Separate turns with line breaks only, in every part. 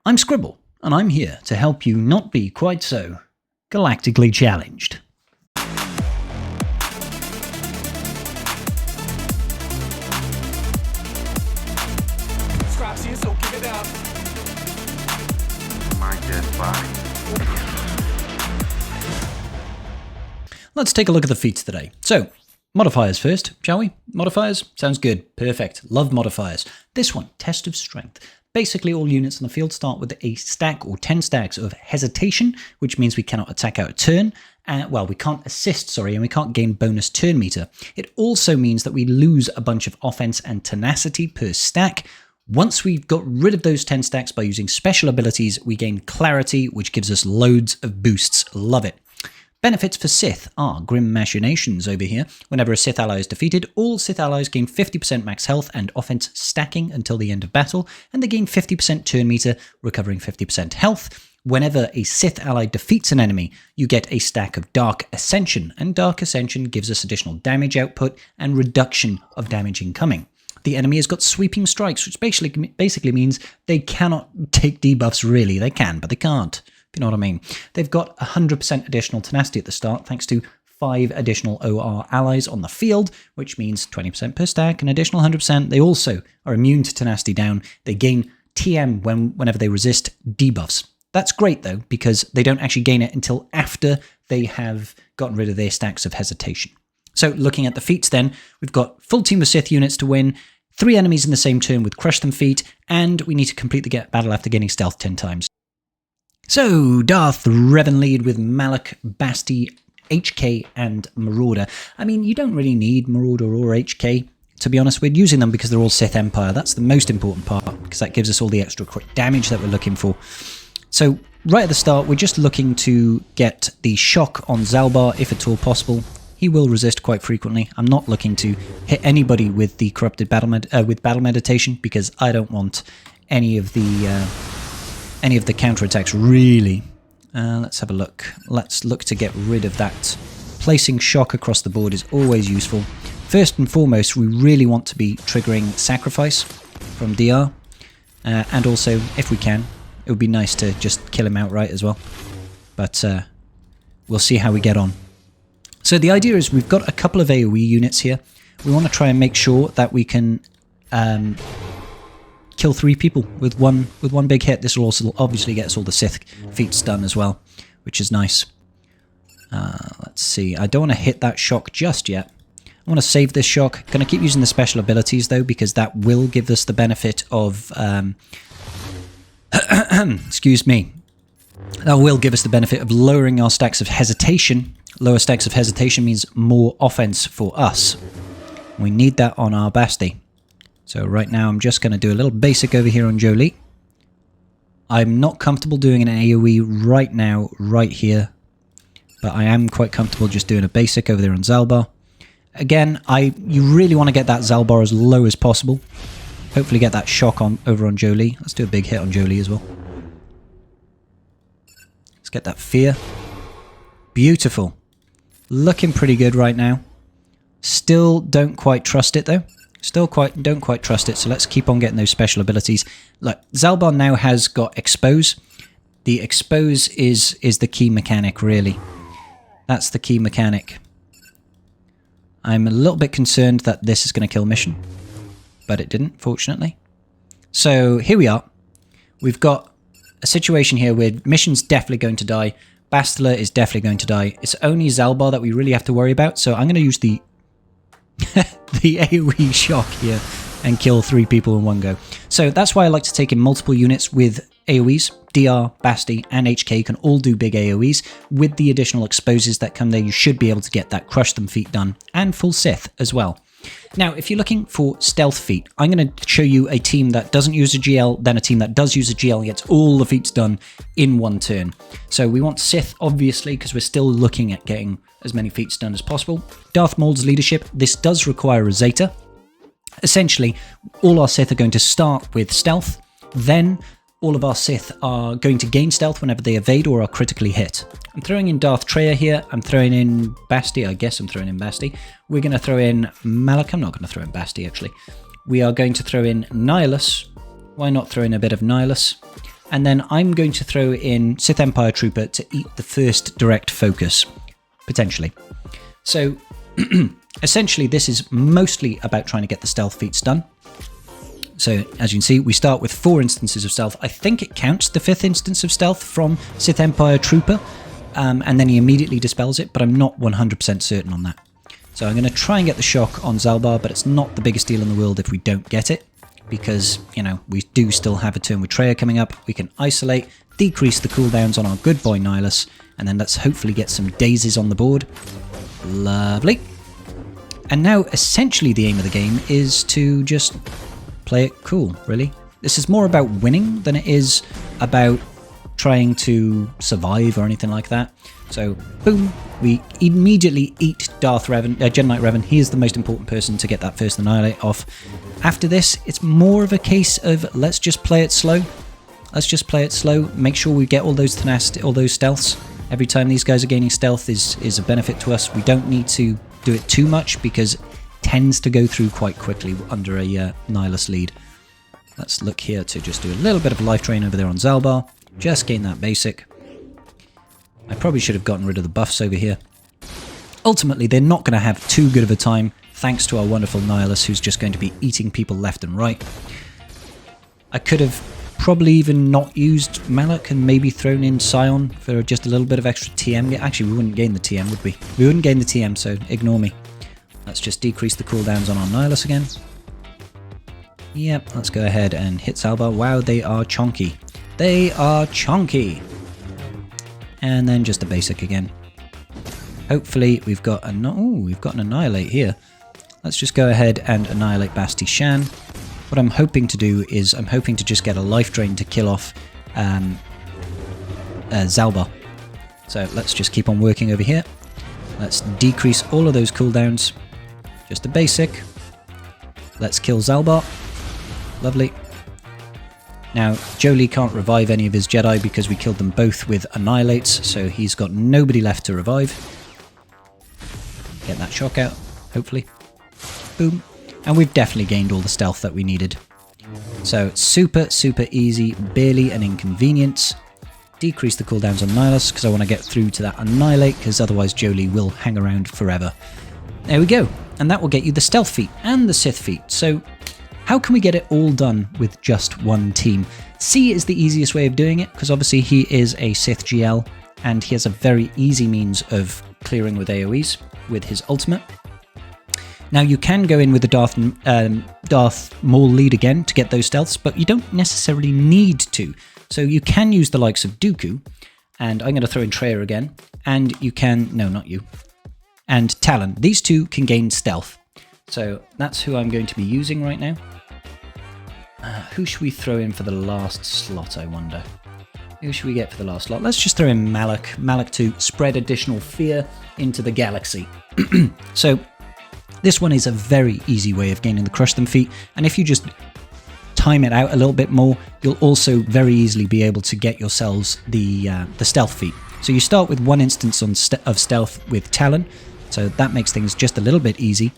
I'm Scribble, and I'm here to help you not be quite so galactically challenged.
Scraps here, so give it up.
My dead body.
Let's take a look at the feats today. So, modifiers first, shall we? Modifiers? Sounds good. Perfect. Love modifiers. This one, Test of Strength. Basically, all units on the field start with a stack or 10 stacks of hesitation, which means we cannot attack out a turn. Well, we can't assist, and we can't gain bonus turn meter. It also means that we lose a bunch of offense and tenacity per stack. Once we've got rid of those 10 stacks by using special abilities, we gain clarity, which gives us loads of boosts. Love it. Benefits for Sith are Grim Machinations over here. Whenever a Sith ally is defeated, all Sith allies gain 50% max health and offense stacking until the end of battle, and they gain 50% turn meter, recovering 50% health. Whenever a Sith ally defeats an enemy, you get a stack of Dark Ascension, and Dark Ascension gives us additional damage output and reduction of damage incoming. The enemy has got Sweeping Strikes, which basically means they cannot take debuffs really. They can, but they can't. You know what I mean? They've got 100% additional tenacity at the start, thanks to 5 additional OR allies on the field, which means 20% per stack, an additional 100%. They also are immune to tenacity down. They gain TM whenever they resist debuffs. That's great, though, because they don't actually gain it until after they have gotten rid of their stacks of hesitation. So looking at the feats then, we've got full team of Sith units to win, 3 enemies in the same turn with Crush Them feat, and we need to complete the battle after gaining stealth 10 times. So, Darth, Revan lead with Malak, Basti, HK, and Marauder. I mean, you don't really need Marauder or HK, to be honest. We're using them because they're all Sith Empire. That's the most important part, because that gives us all the extra quick damage that we're looking for. So, right at the start, we're just looking to get the shock on Zalbar, if at all possible. He will resist quite frequently. I'm not looking to hit anybody with the corrupted battle meditation, because I don't want any of the counterattacks, really. Let's have a look. Let's look to get rid of that. Placing shock across the board is always useful. First and foremost, we really want to be triggering Sacrifice from DR. And also, if we can, it would be nice to just kill him outright as well. But we'll see how we get on. So the idea is we've got a couple of AoE units here. We want to try and make sure that we can kill 3 people with one big hit. This will also obviously get us all the Sith feats done as well, which is nice. Let's see. I don't want to hit that shock just yet. I want to save this shock. Going to keep using the special abilities though, because that will give us the benefit of excuse me. That will give us the benefit of lowering our stacks of hesitation. Lower stacks of hesitation means more offense for us. We need that on our Basti. So right now I'm just going to do a little basic over here on Jolie. I'm not comfortable doing an AoE right now, right here. But I am quite comfortable just doing a basic over there on Zalbar. Again, you really want to get that Zalbar as low as possible. Hopefully get that shock over on Jolie. Let's do a big hit on Jolie as well. Let's get that fear. Beautiful. Looking pretty good right now. Still don't quite trust it though. Don't quite trust it, so let's keep on getting those special abilities. Look, Zalbar now has got Expose. The Expose is the key mechanic, really. That's the key mechanic. I'm a little bit concerned that this is going to kill mission, but it didn't, fortunately. So here we are. We've got a situation here where mission's definitely going to die. Bastila is definitely going to die. It's only Zalbar that we really have to worry about, so I'm going to use the AoE shock here and kill 3 people in one go. So that's why I like to take in multiple units with AoEs. DR, Basti, and HK can all do big AoEs. With the additional exposes that come there, you should be able to get that Crush Them feat done, and full Sith as well. Now, if you're looking for stealth feat, I'm going to show you a team that doesn't use a GL, then a team that does use a GL and gets all the feats done in one turn. So we want Sith, obviously, because we're still looking at getting as many feats done as possible. Darth Maul's leadership, this does require a Zeta. Essentially, all our Sith are going to start with stealth, then all of our Sith are going to gain stealth whenever they evade or are critically hit. I'm throwing in Darth Treya here. I'm throwing in Basti. I guess I'm throwing in Basti. We're going to throw in Malak. I'm not going to throw in Basti, actually. We are going to throw in Nihilus. Why not throw in a bit of Nihilus? And then I'm going to throw in Sith Empire Trooper to eat the first direct focus, potentially. So essentially this is mostly about trying to get the stealth feats done. So as you can see, we start with 4 instances of stealth. I think it counts the 5th instance of stealth from Sith Empire Trooper, and then he immediately dispels it, but I'm not 100% certain on that. So I'm going to try and get the shock on Zalbar, but it's not the biggest deal in the world if we don't get it, because, you know, we do still have a turn with Traya coming up. We can isolate, decrease the cooldowns on our good boy Nihilus, and then let's hopefully get some dazes on the board. Lovely. And now essentially the aim of the game is to just play it cool, really. This is more about winning than it is about trying to survive or anything like that. So, boom, we immediately eat Darth Revan, Jedi Knight Revan. He is the most important person to get that first Annihilate off. After this, it's more of a case of let's just play it slow. Let's just play it slow. Make sure we get all those tenacity, all those stealths. Every time these guys are gaining stealth is a benefit to us. We don't need to do it too much because it tends to go through quite quickly under a Nihilus lead. Let's look here to just do a little bit of life drain over there on Zalbar. Just gain that basic. I probably should have gotten rid of the buffs over here. Ultimately, they're not going to have too good of a time, thanks to our wonderful Nihilus, who's just going to be eating people left and right. I could have probably even not used Malak and maybe thrown in Scion for just a little bit of extra TM. Actually, we wouldn't gain the TM, would we? We wouldn't gain the TM, so ignore me. Let's just decrease the cooldowns on our Nihilus again. Yep, let's go ahead and hit Zalbar. Wow, they are chonky. They are chonky. And then just a basic again. Hopefully we've got we've got an Annihilate here. Let's just go ahead and Annihilate Basti Shan. What I'm hoping to do is I'm hoping to just get a life drain to kill off Zalbar. So let's just keep on working over here. Let's decrease all of those cooldowns. Just a basic. Let's kill Zalbar. Lovely. Now, Jolee can't revive any of his Jedi because we killed them both with Annihilates, so he's got nobody left to revive. Get that shock out, hopefully. Boom. And we've definitely gained all the stealth that we needed. So, super, super easy, barely an inconvenience. Decrease the cooldowns on Nihilus because I want to get through to that Annihilate, because otherwise Jolee will hang around forever. There we go. And that will get you the stealth feat and the Sith feat. So, how can we get it all done with just one team? C is the easiest way of doing it, because obviously he is a Sith GL, and he has a very easy means of clearing with AoEs with his ultimate. Now you can go in with the Darth Maul lead again to get those stealths, but you don't necessarily need to. So you can use the likes of Dooku, and I'm going to throw in Traya again, and you can, no, not you, and Talon. These two can gain stealth. So that's who I'm going to be using right now. Who should we throw in for the last slot, I wonder? Who should we get for the last slot? Let's just throw in Malak. Malak to spread additional fear into the galaxy. So this one is a very easy way of gaining the Crush Them feat, and if you just time it out a little bit more, you'll also very easily be able to get yourselves the stealth feat. So you start with 1 instance of stealth with Talon, so that makes things just a little bit easy.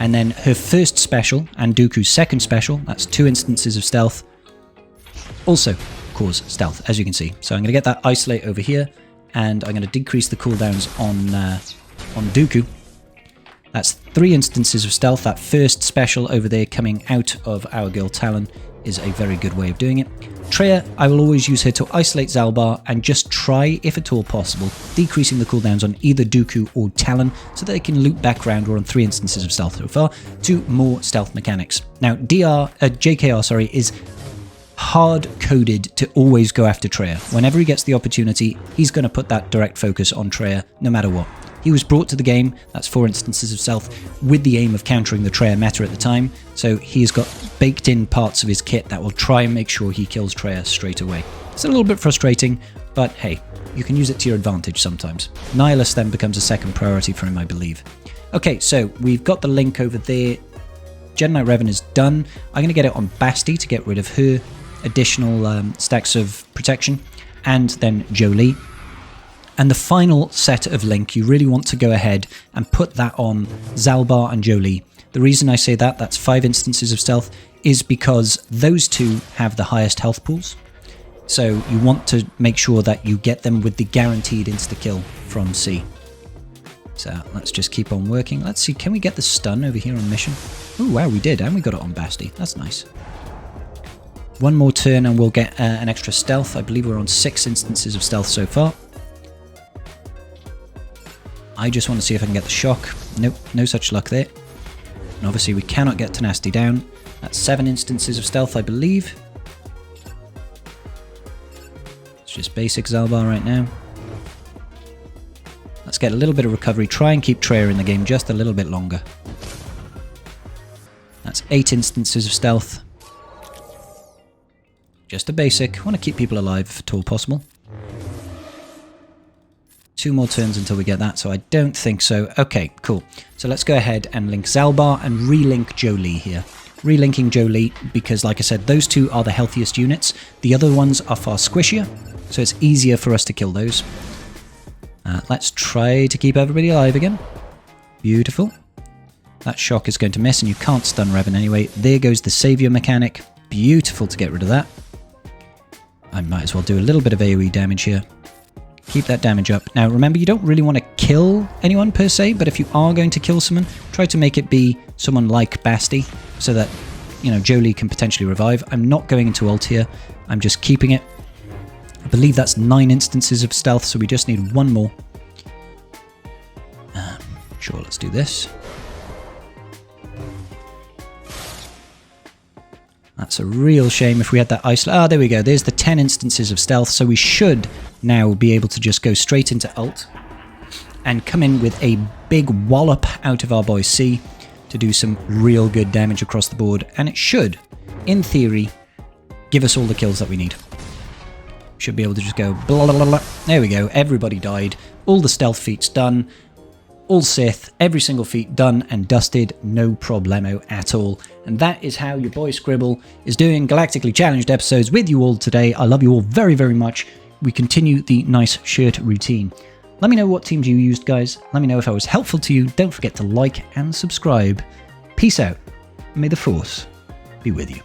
And then her first special and Dooku's second special, that's 2 instances of stealth, also cause stealth, as you can see. So I'm going to get that isolate over here, and I'm going to decrease the cooldowns on Dooku. That's 3 instances of stealth. That first special over there coming out of our girl Talon is a very good way of doing it. Traya, I will always use her to isolate Zalbar and just try, if at all possible, decreasing the cooldowns on either Dooku or Talon so that they can loop back around. We're on 3 instances of stealth so far, to more stealth mechanics. Now, JKR is hard-coded to always go after Traya. Whenever he gets the opportunity, he's going to put that direct focus on Traya, no matter what. He was brought to the game, that's 4 instances of stealth, with the aim of countering the Traya meta at the time, so he's got baked in parts of his kit that will try and make sure he kills Traya straight away. It's a little bit frustrating, but hey, you can use it to your advantage sometimes. Nihilus then becomes a second priority for him, I believe. Okay, so we've got the link over there. Jedi Knight Revan is done. I'm going to get it on Basti to get rid of her additional stacks of protection, and then Jolee. And the final set of link, you really want to go ahead and put that on Zalbar and Jolee. The reason I say that's 5 instances of stealth, is because those two have the highest health pools. So you want to make sure that you get them with the guaranteed insta-kill from C. So let's just keep on working. Let's see, can we get the stun over here on mission? Oh wow, we did, and we got it on Basti. That's nice. One more turn and we'll get an extra stealth. I believe we're on 6 instances of stealth so far. I just want to see if I can get the shock. Nope, no such luck there. And obviously we cannot get tenacity down. That's 7 instances of stealth, I believe. It's just basic Zalbar right now. Let's get a little bit of recovery. Try and keep Treya in the game just a little bit longer. That's 8 instances of stealth. Just a basic. I want to keep people alive if at all possible. 2 more turns until we get that, so I don't think so. Okay, cool. So let's go ahead and link Zalbar and relink Jolee here. Relinking Jolee because, like I said, those 2 are the healthiest units. The other ones are far squishier, so it's easier for us to kill those. Let's try to keep everybody alive again. Beautiful. That shock is going to miss, and you can't stun Revan anyway. There goes the Saviour mechanic. Beautiful to get rid of that. I might as well do a little bit of AoE damage here. Keep that damage up. Now remember, you don't really want to kill anyone per se, but if you are going to kill someone, try to make it be someone like Basti, so that, you know, Jolee can potentially revive. I'm not going into ult here. I'm just keeping it. I believe that's 9 instances of stealth, so we just need 1 more. Sure, let's do this. That's a real shame if we had that ice... Ah, there we go. There's the 10 instances of stealth, so we should now be able to just go straight into ult and come in with a big wallop out of our boy C to do some real good damage across the board, and it should, in theory, give us all the kills that we need. Should be able to just go blah, blah, blah, blah. There we go. Everybody died. All the stealth feats done. All Sith, every single feat done and dusted, no problemo at all. And that is how your boy Scribble is doing Galactically Challenged episodes with you all today. I love you all very, very much. We continue the nice shirt routine. Let me know what teams you used, guys. Let me know if I was helpful to you. Don't forget to like and subscribe. Peace out. May the Force be with you.